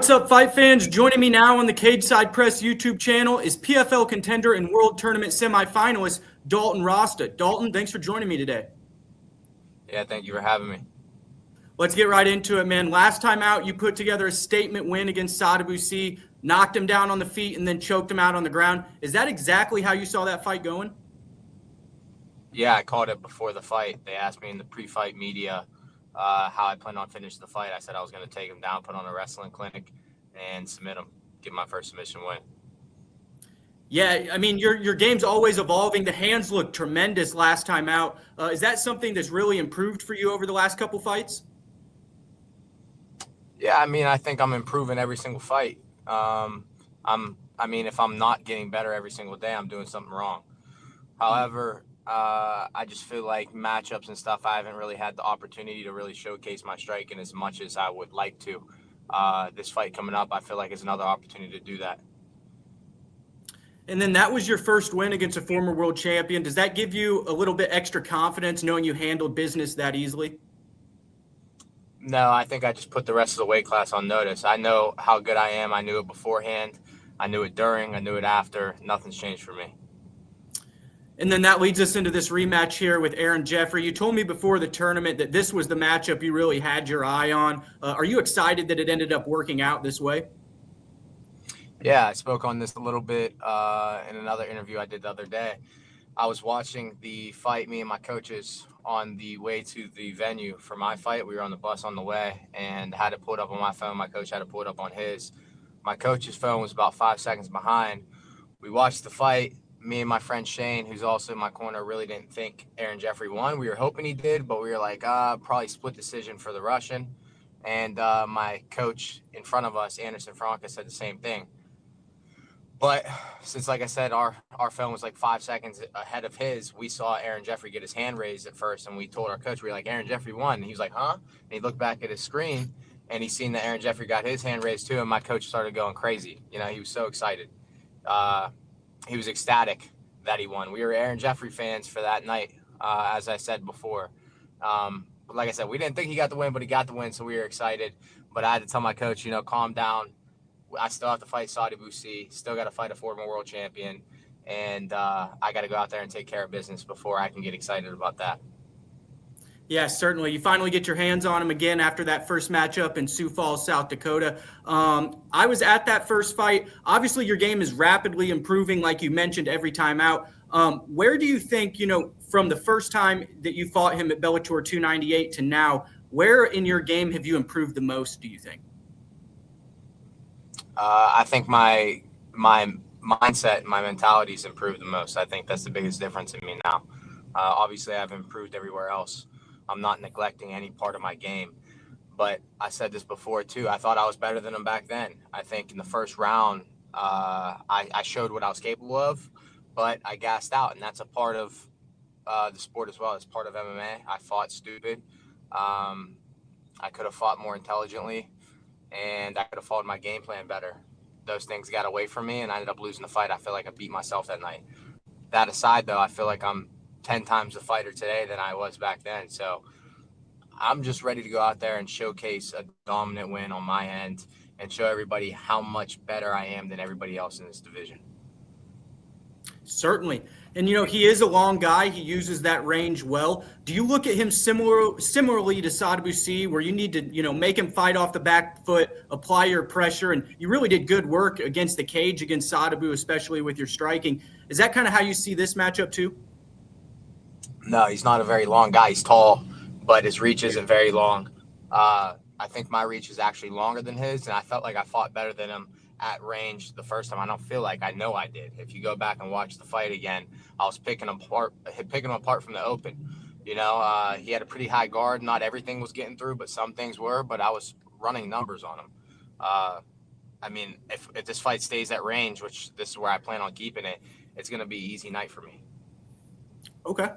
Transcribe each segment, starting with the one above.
What's up, fight fans? Joining me now on the Cage Side Press YouTube channel is PFL contender and World Tournament semifinalist Dalton Rosta. Dalton, thanks for joining me today. Yeah, thank you for having me. Let's get right into it, man. Last time out, you put together a statement win against Sadabusi, knocked him down on the feet, and then choked him out on the ground. Is that exactly how you saw that fight going? Yeah, I called it before the fight. They asked me in the pre-fight media how I planned on finishing the fight. I said I was going to take him down, put on a wrestling clinic, and submit him, get my first submission win. Yeah, I mean, your game's always evolving. The hands looked tremendous last time out. Is that something that's really improved for you over the last couple fights? Yeah, I mean, I think I'm improving every single fight. If I'm not getting better every single day, I'm doing something wrong. However, I just feel like matchups and stuff, I haven't really had the opportunity to really showcase my striking as much as I would like to. This fight coming up, I feel like is another opportunity to do that. And then that was your first win against a former world champion. Does that give you a little bit extra confidence knowing you handled business that easily? No, I think I just put the rest of the weight class on notice. I know how good I am. I knew it beforehand. I knew it during. I knew it after. Nothing's changed for me. And then that leads us into this rematch here with Aaron Jeffery. You told me before the tournament that this was the matchup you really had your eye on. Are you excited that it ended up working out this way? Yeah, I spoke on this a little bit in another interview I did the other day. I was watching the fight, me and my coaches, on the way to the venue for my fight. We were on the bus on the way and had it pulled up on my phone. My coach had it pulled up on his. My coach's phone was about 5 seconds behind. We watched the fight. Me and my friend Shane, who's also in my corner, really didn't think Aaron Jeffery won. We were hoping he did, but we were like, probably split decision for the Russian. And my coach in front of us, Anderson Franca, said the same thing. But since, like I said, our phone was like 5 seconds ahead of his, we saw Aaron Jeffery get his hand raised at first, and we told our coach, we were like, Aaron Jeffery won. And he was like, huh? And he looked back at his screen, and he seen that Aaron Jeffery got his hand raised too, and my coach started going crazy. You know, he was so excited. He was ecstatic that he won. We were Aaron Jeffery fans for that night, as I said before. But like I said, we didn't think he got the win, but he got the win, so we were excited. But I had to tell my coach, calm down. I still have to fight Sadabusi, still got to fight a former world champion, and I got to go out there and take care of business before I can get excited about that. Yeah, certainly. You finally get your hands on him again after that first matchup in Sioux Falls, South Dakota. I was at that first fight. Obviously, your game is rapidly improving, like you mentioned, every time out. Where do you think, from the first time that you fought him at Bellator 298 to now, where in your game have you improved the most, do you think? I think my mindset and my mentality's improved the most. I think that's the biggest difference in me now. Obviously, I've improved everywhere else. I'm not neglecting any part of my game. But I said this before, too. I thought I was better than him back then. I think in the first round, I showed what I was capable of, but I gassed out. And that's a part of the sport as well. It's part of MMA. I fought stupid. I could have fought more intelligently. And I could have followed my game plan better. Those things got away from me, and I ended up losing the fight. I feel like I beat myself that night. That aside, though, I feel like I'm 10 times the fighter today than I was back then. So I'm just ready to go out there and showcase a dominant win on my end and show everybody how much better I am than everybody else in this division. Certainly. And, he is a long guy. He uses that range well. Do you look at him similarly to Sadabusi, where you need to, make him fight off the back foot, apply your pressure, and you really did good work against the cage against Sadabu, especially with your striking. Is that kind of how you see this matchup too? No, he's not a very long guy. He's tall, but his reach isn't very long. I think my reach is actually longer than his, and I felt like I fought better than him at range the first time. I don't feel like I know I did. If you go back and watch the fight again, I was picking him apart from the open. He had a pretty high guard. Not everything was getting through, but some things were. But I was running numbers on him. If this fight stays at range, which this is where I plan on keeping it, it's going to be an easy night for me. Okay.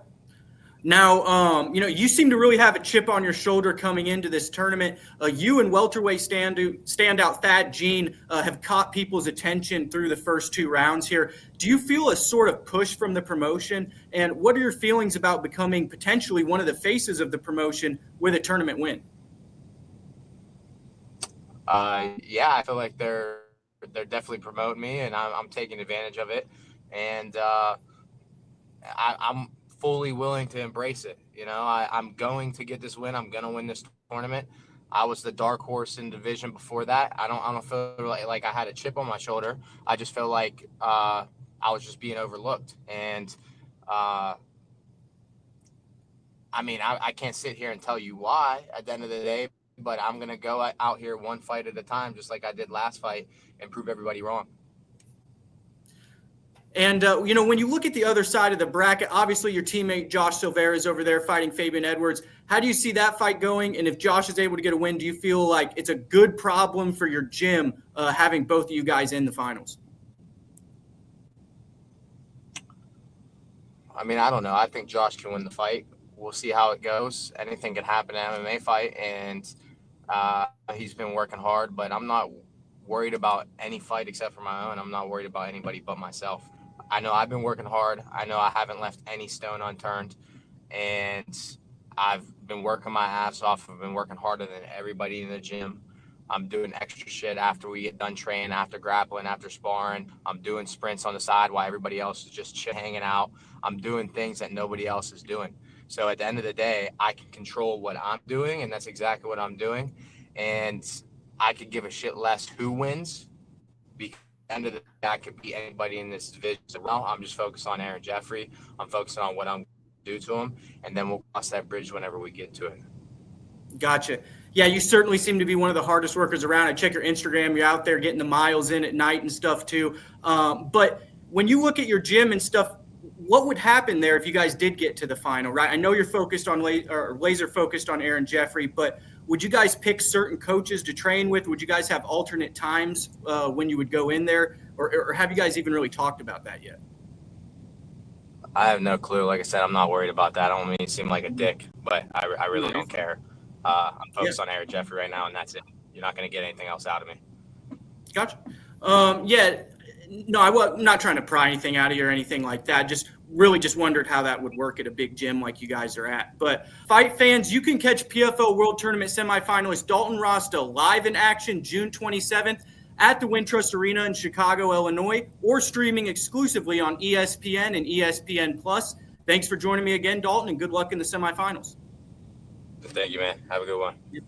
Now, you seem to really have a chip on your shoulder coming into this tournament. You and welterweight standout Thad Gene have caught people's attention through the first two rounds here. Do you feel a sort of push from the promotion? And what are your feelings about becoming potentially one of the faces of the promotion with a tournament win? Yeah, I feel like they're definitely promoting me, and I'm taking advantage of it, and I'm fully willing to embrace it. I'm going to get this win. I'm going to win this tournament. I was the dark horse in division before that. I don't feel like I had a chip on my shoulder. I just feel like I was just being overlooked, and I mean, I can't sit here and tell you why at the end of the day, but I'm going to go out here one fight at a time, just like I did last fight, and prove everybody wrong. And, when you look at the other side of the bracket, obviously your teammate Josh Silveira is over there fighting Fabian Edwards. How do you see that fight going? And if Josh is able to get a win, do you feel like it's a good problem for your gym having both of you guys in the finals? I mean, I don't know. I think Josh can win the fight. We'll see how it goes. Anything can happen in an MMA fight, and he's been working hard, but I'm not worried about any fight except for my own. I'm not worried about anybody but myself. I know I've been working hard. I know I haven't left any stone unturned, and I've been working my ass off. I've been working harder than everybody in the gym. I'm doing extra shit after we get done training, after grappling, after sparring. I'm doing sprints on the side while everybody else is just hanging out. I'm doing things that nobody else is doing. So at the end of the day, I can control what I'm doing, and that's exactly what I'm doing. And I could give a shit less who wins, because at the end of the day, I could beat anybody in this division. So now I'm just focused on Aaron Jeffery. I'm focusing on what I'm going to do to him, and then we'll cross that bridge whenever we get to it. Gotcha. Yeah, you certainly seem to be one of the hardest workers around. I check your Instagram. You're out there getting the miles in at night and stuff too. But when you look at your gym and stuff, what would happen there if you guys did get to the final, right? I know you're focused on laser focused on Aaron Jeffery, but would you guys pick certain coaches to train with? Would you guys have alternate times when you would go in there, or have you guys even really talked about that yet? I have no clue. Like I said, I'm not worried about that. I don't mean to seem like a dick, but I really don't care. I'm focused on Aaron Jeffery right now, and that's it. You're not going to get anything else out of me. Gotcha. No, I'm not trying to pry anything out of you or anything like that. Just wondered how that would work at a big gym like you guys are at. But fight fans, you can catch PFL World Tournament semifinalist Dalton Rosta live in action June 27th at the Wintrust Arena in Chicago, Illinois, or streaming exclusively on ESPN and ESPN+. Thanks for joining me again, Dalton, and good luck in the semifinals. Thank you, man. Have a good one. Yep.